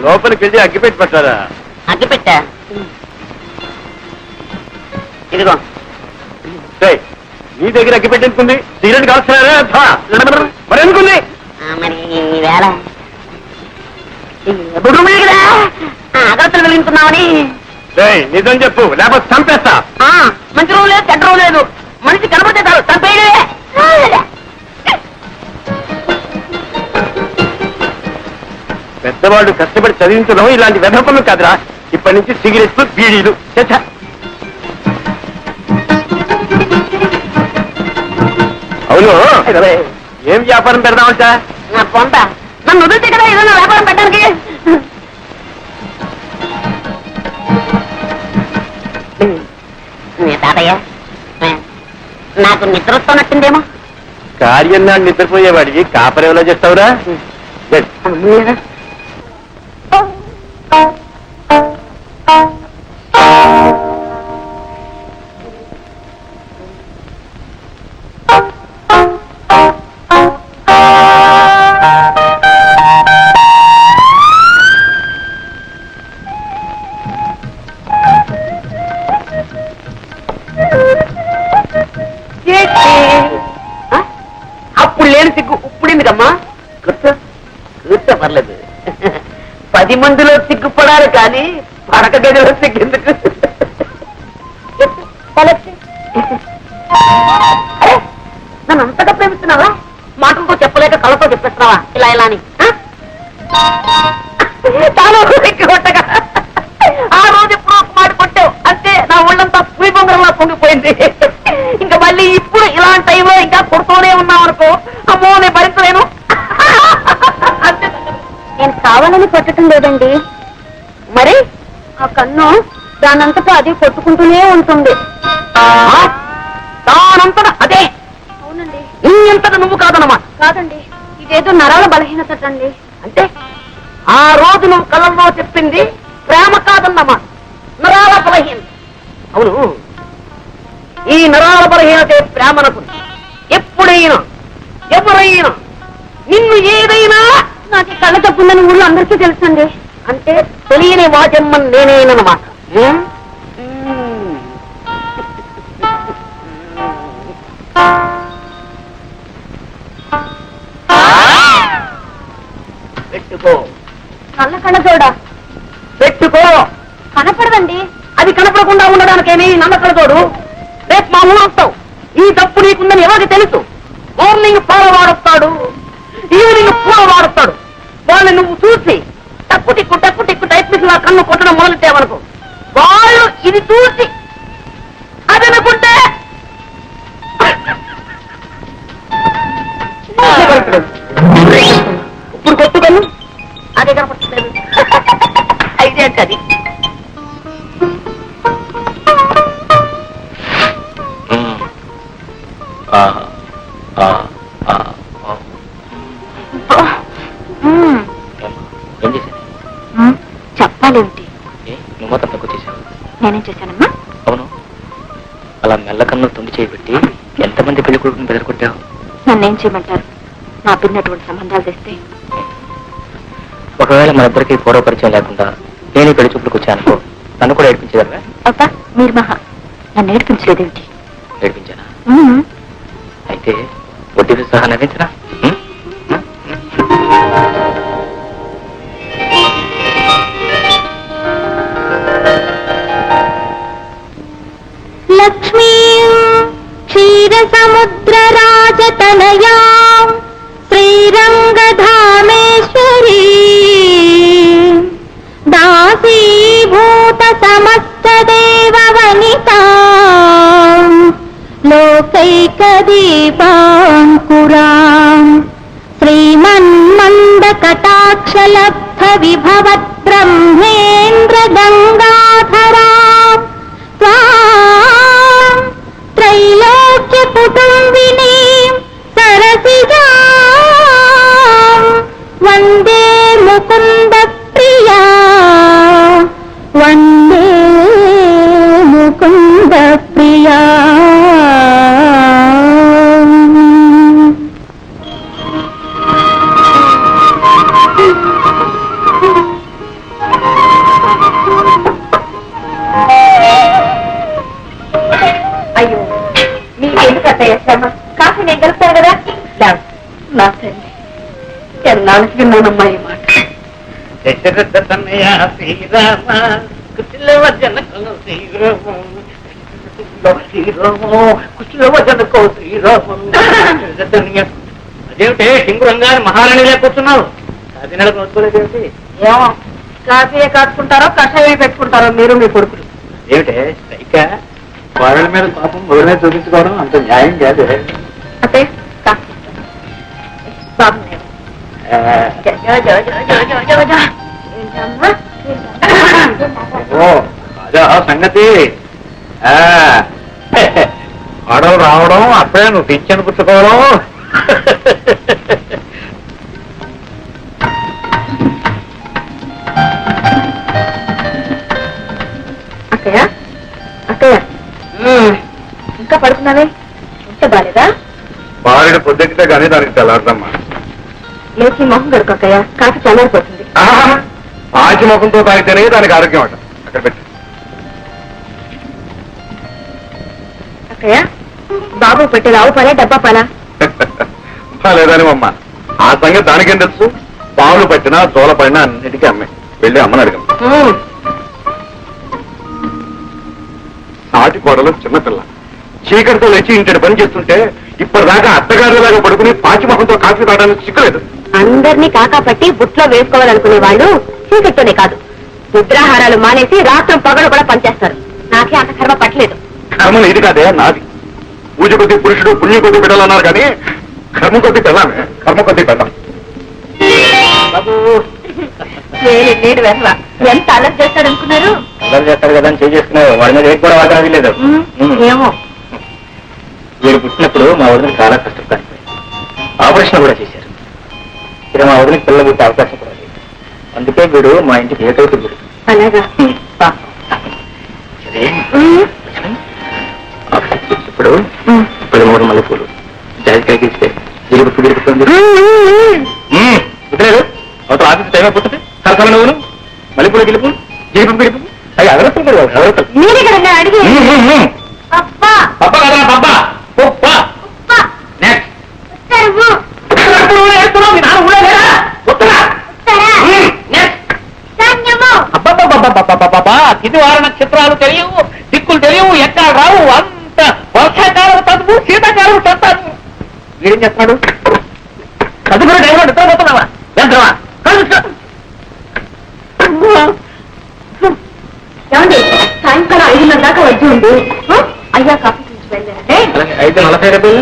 లోపలికి వెళ్ళి అగ్గిపెట్టి పట్టారా? అగ్గిపెట్టా ఇదిగో. నీ దగ్గర అగ్గిపెట్టి ఎందుకుంది? సిగరెట్ కాల్స్తున్నారా? మరి ఎందుకుంది? మరి వేళ అగరత్తులు వెలిగించుకున్నామని. నిజం చెప్పు, లేకపోతే చంపేస్తా. మంచి రోజు లేదు, చెడ్డ రోజు లేదు. మనిషి కనబడితే చాలు చంపేయడే. పెద్దవాళ్ళు కష్టపడి చదివించడం ఇలాంటి వెధ పనులు కాదురా. ఇప్పటి నుంచి సిగరెట్లు, బీడీలు. అవును, ఏం వ్యాపారం పెడదామంట? నా పొంత నన్ను వదిలితే కదా ఏదైనా వ్యాపారం పెట్టడానికి. తాతయ్య, నాకు నిద్ర వస్తున్నట్టుందేమో. కార్యం నాడు నిద్రపోయేవాడికి కాపరం ఎలా చేస్తావురా? అప్పుడు లేని సిగ్గు ఇప్పుడెందుకమ్మా? కూర్చో పర్లేదు. 10 మందిలో సిగ్గుపడాలి కానీ పడక గదిలో సిగ్గెందుకు? నన్ను అంతగా ప్రేమిస్తున్నావా? మాటలతో చెప్పలేక కళ్ళతో చెప్పేస్తున్నావా ఇలా ఇలా అని? చాలా కొట్టగా ఆ రోజు ఎప్పుడో మాట కొట్టావు అంతే. నా ఒళ్ళంతా పులి బొంగరంలా పొంగిపోయింది. ఇంకా మళ్ళీ ఇప్పుడు ఇలాంటి టైంలో ఇంకా కొడుతూనే ఉన్నావు అనుకో, అమ్మో నేను భరించలేను. నేను కావాలని కొట్టడం లేదండి. మరి ఆ కన్ను దానంతటా అది కొట్టుకుంటూనే ఉంటుంది. దానంతటా అదే? అవునండి. ఇంతగా నువ్వు కాదన్నమాట. కాదండి, ఇదేదో నరాల బలహీనత అండి. అంటే ఆ రోజు నువ్వు కళ్ళల్లో చెప్పింది ప్రేమ కాదన్నమాట, నరాల బలహీనత. అవును, ఈ నరాల బలహీనతే ప్రేమనకు. ఎప్పుడైనా ఎవరైనా నిన్ను ఏదైనా నాకు ఈ కళ్ళ తప్పుందని ఊళ్ళో అందరికీ తెలుసండి. అంటే తెలియని వాజమ్మని నేనేనమాట. పెట్టుకో. నల్ల కళ్ళ చూడా పెట్టుకో. కనపడదండి. అది కనపడకుండా ఉండడానికేమి నమ్మకం తోడు. రేపు మా ఊరు వస్తావు. ఈ తప్పు నీకుందని ఎవరికి తెలుసు? మార్నింగ్ పాల వాడొస్తాడు, ఈవినింగ్ పూల వాడొస్తాడు. వాళ్ళని నువ్వు చూసి టక్కు టిక్కు టైప్ చేసి నా కన్ను కొట్టడం మొదలెట్టావనుకో, వాళ్ళు ఇది చూసి అదనుకుంటే ఇప్పుడు కొట్టుకను అదే కనపడలేదు. అయితే అది చెప్పాలేమిటి? నువ్వు మొత్తం తక్కువ చేశావు. నేనేం చేశానమ్మా? అవును, అలా మెల్లకన్ను తొండి చేయబెట్టి ఎంతమంది పెళ్లి కొడుకుని బెదరకొట్టావు? నన్నేం చేయమంటారు? నా పిన్నటువంటి సంబంధాలు తెస్తే ఒకవేళ మన ఇద్దరికి పూర్వ పరిచయం లేకుండా నేను పెళ్లి చూపులకు వచ్చానుకో, నన్ను కూడా ఏడిపించేదారా? అబ్బా, మీరు మహా నన్ను ఏడిపించలేదేమిటి? ఏడిపించానా? అయితే వడ్డీతో సహా నవ్వించరా? లక్ష్మీ క్షీరసముద్రరాజతనయా శ్రీరంగధామేశ్వరీ దాసీభూత సమస్త దేవవనితా లోకైకదీపాంకురాం శ్రీమన్మందకటాక్షలబ్ధ విభవత్ బ్రహ్మేంద్ర గంగాధరాం త్వాం త్రైలోక్య కుటుంబినీం సరసిజాం వందే ముకుంద ప్రియా, వందే ముకుంద ప్రియా. ఎందుకట్టయ్య శ్రమ కాఫీ నేను గెలుస్తాను కదా లేవు. నా తల్లి ఎన్నాళ్ళకి విన్నానమ్మా ఈ మాట. దశరథ తనయ శ్రీరామ కుశలవ జనకో శ్రీరామ కుశలవ జనకో శ్రీరామ. అదేమిటే సింగురంగా మహారాణిలే కూర్చున్నావు కాకినాడకు వస్తువులేదేమిటి? ఏమో కాఫీయే కాచుకుంటారో కషాయం పెట్టుకుంటారో మీరు మీ కొడుకులు. ఏమిటే సైకా కోడల మీద పాపం ఊరి మీద చూపించుకోవడం అంత న్యాయం కాదు. అదే కాఫీ బాగున్నాయి. ఏంటమ్మా ఓ అదే ఆ సంగతి. ఆడలు రావడం అప్పుడే నువ్వు పింఛను పుచ్చుకోవడం. అక్కయ్య అక్కయ్య ఇంకా పడుకున్నావే ఉంటే బాలేదా? బాలుడు పొద్దెక్కితే కానీ దానికి తెల్లారుదమ్మా. లేచి మొహం గడుకు అక్కయ్య కాఫీ చల్లారిపోతుంది. ఆచి ముఖంతో తాగితేనే దానికి ఆరోగ్యం అంట. అక్కడ పెట్టి అక్కయ్య బాబు పెట్టే ఆవు పాలా డబ్బా పాలా? లేదని అమ్మ ఆ సంగతి దానికేం తెలుసు. పావులు పట్టినా చోల పడినా అన్నిటికీ అమ్మే. వెళ్ళి అమ్మని అడగం. సాటి కోడలు చిన్నపిల్ల చీకటితో లేచి ఇంటి పని చేస్తుంటే ఇప్పటిదాకా అత్తగారిలాగా పడుకుని పాచి ముఖంతో కాఫీ తాగడానికి సిక్కలేదు. అందరినీ కాకా పట్టి బుట్లో వేసుకోవాలనుకునే వాళ్ళు చీకట్తోనే కాదు నిద్రాహారాలు మానేసి రాత్రం పగలు కూడా పనిచేస్తారు. నాకే అంత కర్మ పట్టలేదు. కర్మను ఇది కాదే నాది. పూజ కొద్ది పురుషుడు పుణ్య కొద్ది బిడ్డలన్నారు కానీ కర్మ కొద్ది పెళ్ళామే. కర్మ కొద్ది పెళ్ళాం. నేడు వెధవ ఎంత అలర్ట్ చేస్తాడు అనుకున్నారు? అందరూ చేస్తారు కదా అని చేసుకున్నారు. వాడి మీద ఏం కూడా వాటాది లేదు. ఏమో వీడు పుట్టినప్పుడు మా వదిన చాలా కష్టం కాదు. ఆపరేషన్ కూడా చేశారు. ఇక మా వదినకి పిల్లలు పుట్టే అవకాశం కూడా లేదు. అందుకే వీడు మా ఇంటికి ఏకైక వీడు. అలాగా సరే ఇప్పుడు 13 మల్లెపూలు జాజికాయకి ఇస్తే గిరిపుట్టు గిరిపుతుంది. గుర్తులేదు అవతల ఆఫీస్ టైం అయిపోతుంది. సరసల నువ్వును మల్లెపూలు గిలుపు గిరిపు గిరిపు అవి అగరత్తులు కూడా అగరత్తులు. మీరే కదా అడిగి పప్పా కదా పప్పా పప్పా నెక్స్ట్ కిదివార నక్షత్రాలు తెలియవు, దిక్కులు తెలియవు, ఎక్కడ రావు. అంత వర్షాకాలం చదువు, శీతాకాలం చదువు. వీడేం చేస్తున్నాడు? చదువుకునే టైంలో నిద్రపోతున్నావా? వెళ్తావా? ఏమండి సాయంకాలం 5:30 దాకా వచ్చి ఉంది. అయ్యా కాఫీ చూసి వెళ్ళండి. 5:40 రూపాయలు.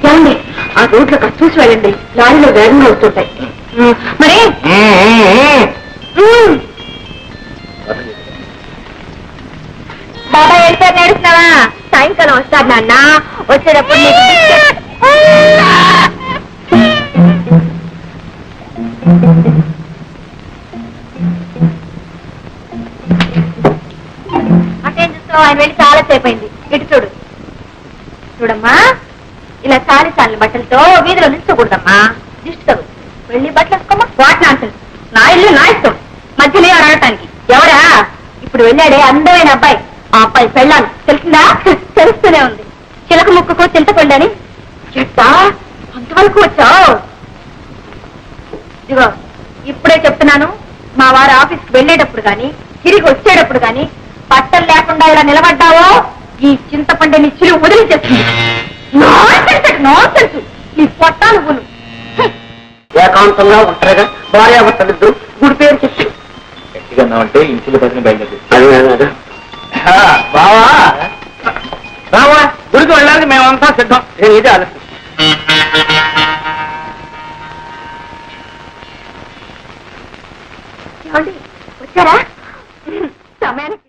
ఏమండి ఆ రోడ్లు అక్కడ చూసి వెళ్ళండి. లారీలో వేగంగా వస్తుంటాయి. మరి బాబా వెళ్ళిపోయి నడుస్తున్నావా? సాయంకాలం వస్తాడు నాన్న. వచ్చేటప్పుడు నీకు బిస్కెట్. అటేం చూస్తావు? ఆయన వెళ్ళి చాలా సేపు అయింది. ఇటు చూడు. చూడమ్మా ఇలా చాలి చాలని బట్టలతో వీధిలో నిల్చకూడదమ్మా. దిష్టి తగు. వెళ్ళి బట్టలు వేసుకోమా. వాటిని అంటారు. నా ఇల్లు నా ఇష్టం. మధ్యలో ఎవరు అడగటానికి? ఎవరా? ఇప్పుడు వెళ్ళాడే అందమైన అబ్బాయి. ఆ అబ్బాయి పెళ్ళాను తెలిసిందా? తెలుస్తూనే ఉంది. చిలక ముక్కకు చింతపండని చెట్టా అంతవరకు వచ్చావు. ఇదిగో ఇప్పుడే చెప్తున్నాను. మా వారు ఆఫీస్కి వెళ్ళేటప్పుడు గాని తిరిగి వచ్చేటప్పుడు గాని బట్టలు లేకుండా ఇలా నిలబడ్డావో ఈ చింతపండుని చిలువ వదిలించేస్తుంది. నాన్సెన్స్ నీ పొట్టా నువ్వును. ఏకాంతంగా ఉంటారుగా భార్యాభర్తలిద్దరు గుడి పేరు చెప్పి గట్టిగా అంటే ఇంటిలో పదిని బయలుదేరి. అది బావా బావా గుడికి వెళ్ళడానికి మేమంతా సిద్ధం. ఇదే ఆలస్యం. ఏమండి వచ్చారా? సమయానికి